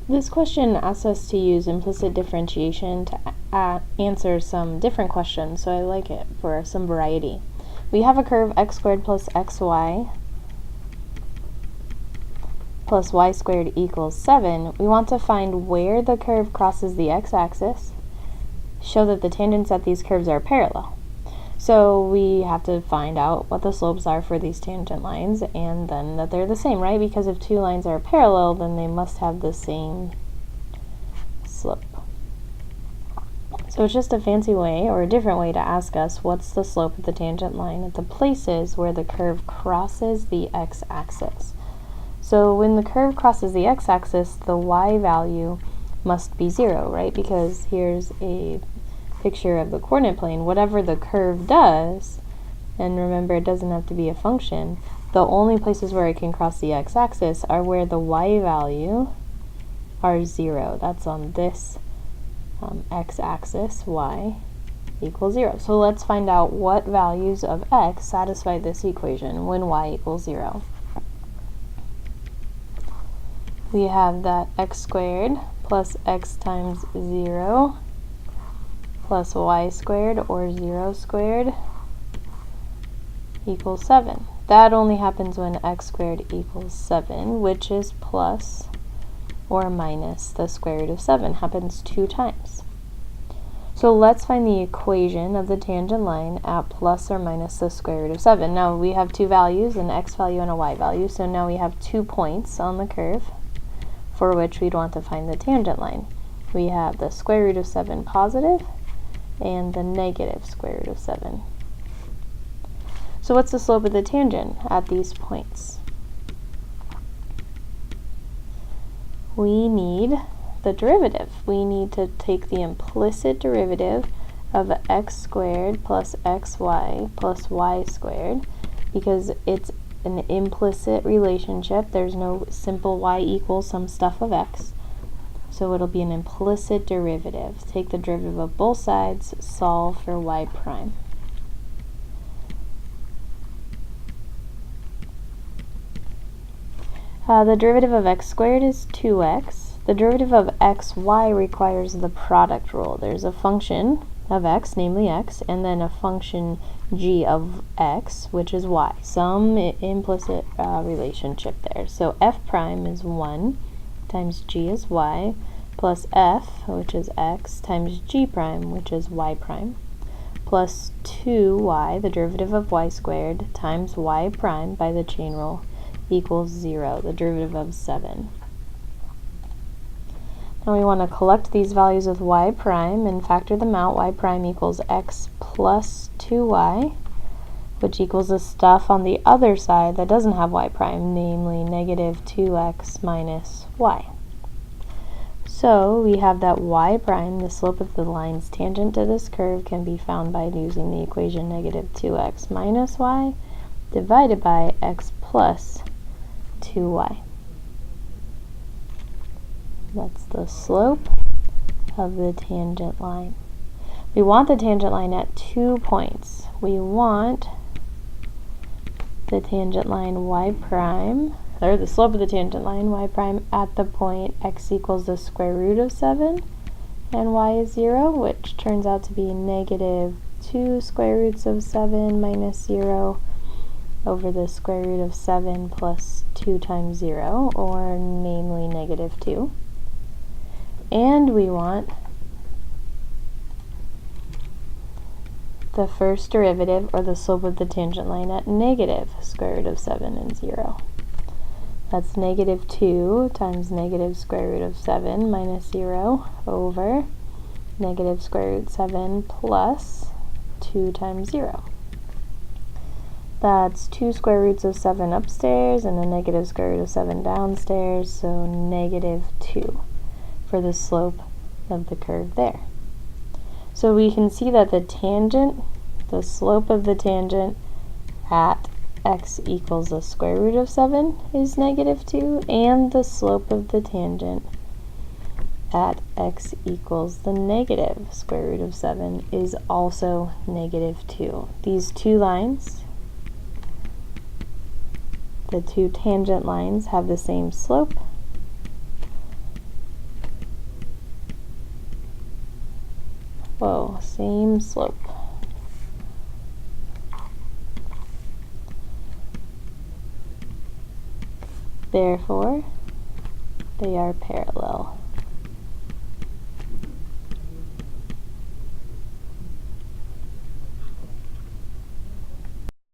This question asks us to use implicit differentiation to answer some different questions, so I like it for some variety. We have a curve x squared plus xy plus y squared equals 7. We want to find where the curve crosses the x-axis, show that the tangents at these curves are parallel. So we have to find out what the slopes are for these tangent lines, and then that they're the same, right? Because if two lines are parallel, then they must have the same slope. So it's just a fancy way, or a different way, to ask us what's the slope of the tangent line at the places where the curve crosses the x-axis. So when the curve crosses the x-axis, the y value must be 0, right? Because here's a picture of the coordinate plane. Whatever the curve does, and remember it doesn't have to be a function, the only places where it can cross the x-axis are where the y value are 0. That's on this x-axis, y equals 0. So let's find out what values of x satisfy this equation when y equals 0. We have that x squared plus x times 0 plus y squared, or 0 squared, equals 7. That only happens when x squared equals 7, which is plus or minus the square root of 7. Happens 2 times. So let's find the equation of the tangent line at plus or minus the square root of 7. Now we have two values, an x value and a y value, so now we have 2 points on the curve for which we'd want to find the tangent line. We have the square root of 7 positive and the negative square root of 7. So what's the slope of the tangent at these points? We need the derivative. We need to take the implicit derivative of x squared plus xy plus y squared, because it's an implicit relationship. There's no simple y equals some stuff of x. So it'll be an implicit derivative. Take the derivative of both sides, solve for y prime. The derivative of x squared is 2x. The derivative of xy requires the product rule. There's a function of x, namely x, and then a function g of x, which is y. Some implicit relationship there. So f prime is 1 times g is y, plus f, which is x, times g prime, which is y prime, plus 2y, the derivative of y squared, times y prime by the chain rule, equals 0, the derivative of 7. Now we want to collect these values with y prime and factor them out. Y prime equals x plus 2y, which equals the stuff on the other side that doesn't have y prime, namely negative 2x minus y. So we have that y prime, the slope of the lines tangent to this curve, can be found by using the equation negative 2x minus y divided by x plus 2y. That's the slope of the tangent line. We want the tangent line at 2 points. We want the tangent line y prime, or the slope of the tangent line y prime, at the point x equals the square root of 7 and y is 0, which turns out to be negative 2 square roots of 7 minus 0 over the square root of 7 plus 2 times 0, or namely negative 2. And we want the first derivative, or the slope of the tangent line, at negative square root of 7 and 0. That's negative 2 times negative square root of 7 minus 0 over negative square root 7 plus 2 times 0. That's 2 square roots of 7 upstairs and a negative square root of 7 downstairs, so negative 2 for the slope of the curve there. So we can see that the tangent, the slope of the tangent at x equals the square root of 7 is negative 2, and the slope of the tangent at x equals the negative square root of 7 is also negative 2. These two lines, the two tangent lines, have the same slope, Whoa, same slope. Therefore, they are parallel.